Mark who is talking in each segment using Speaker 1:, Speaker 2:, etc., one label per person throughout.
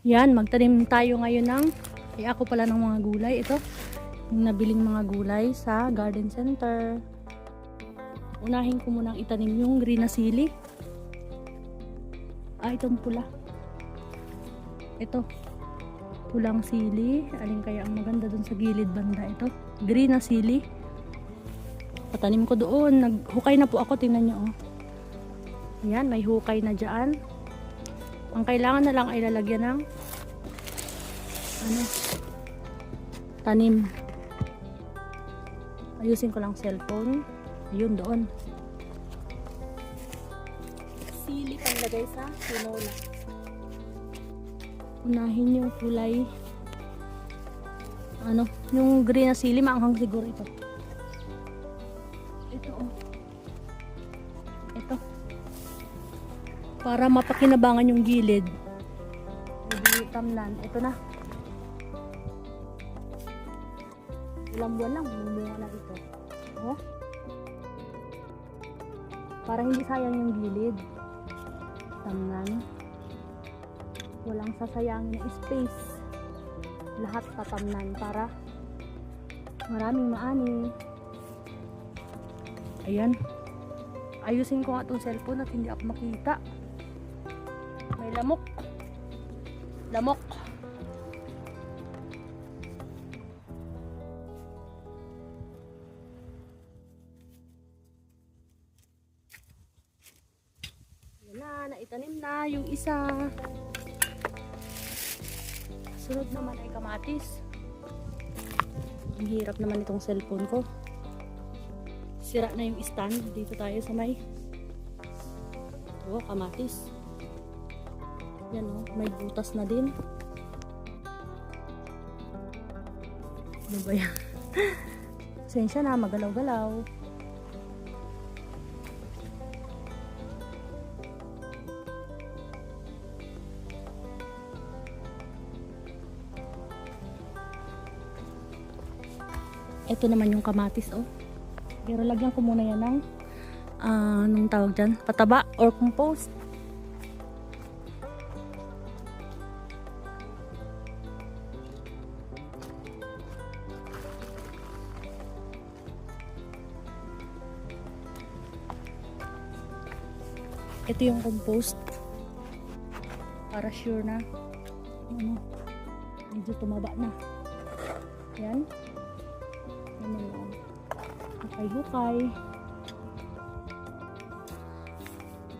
Speaker 1: Yan, magtanim tayo ngayon ng, ako pala ng mga gulay. Ito, yung nabiling mga gulay sa garden center. Unahin ko munang itanim yung green na sili. Itong pula. Ito, pulang sili. Alin kaya ang maganda dun sa gilid banda? Ito, green na sili. Patanim ko doon. Naghukay na po ako, tingnan nyo oh. Yan, may hukay na dyan. Ang kailangan na lang ay lalagyan ng tanim. Ayusin ko lang cellphone. Ayun doon. Sili panlagay sa tinola. Unahin yung kulay. Yung green na sili, maanghang siguro ito. Ito oh. Ito. Para mapakinabangan yung gilid. Hindi tamnan. Ito na. Ilang buwan lang. Bumunga na ito. Oh. Para hindi sayang yung gilid. Tamnan. Walang sasayangin na space. Lahat tatamnan para maraming maani. Ayan. Ayusin ko nga itong cellphone at hindi ako makita. May lamok. Lamok. Yan na, naitanim na yung isa. Sunod naman ay kamatis. Ang hirap naman itong cellphone ko. Sira na yung stand. Dito tayo sa may kamatis. Yan o, may butas na din. Ano ba yan? Pasensya na, magalaw-galaw. Ito naman yung kamatis oh. Pero lagyan ko muna yan ng anong tawag dyan? Pataba or compost. Ito yung compost. Para sure na medyo tumaba na. Yan. Yan lang. Hukay-hukay.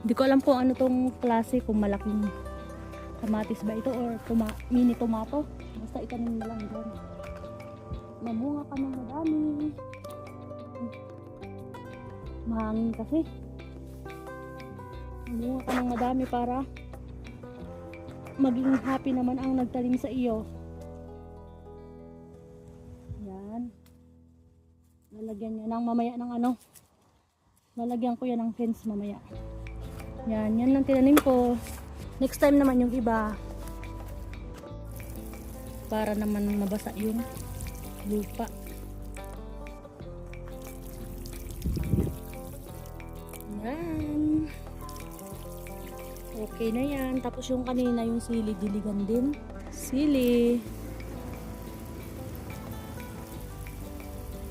Speaker 1: Hindi ko alam kung ano tong klase, kung malaking kamatis ba ito or mini tomato. Basta itanim na lang doon. Mamunga ka ng madami. Mahangin kasi. Mamunga ka ng madami para maging happy naman ang nagtanim sa iyo. Yan. Lalagyan nyo ng mamaya ng lalagyan ko yan ng fence mamaya. Yan lang tinanim ko. Next time naman yung iba. Para naman mabasa yung lupa. Yan. Okay na yan. Tapos yung kanina yung sili, diligan din. Sili.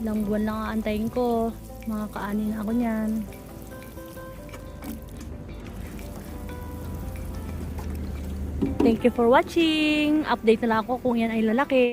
Speaker 1: Ilang buwan lang aantayin ko. Makakaani na ako niyan. Thank you for watching. Update na lang ako kung yan ay lalaki.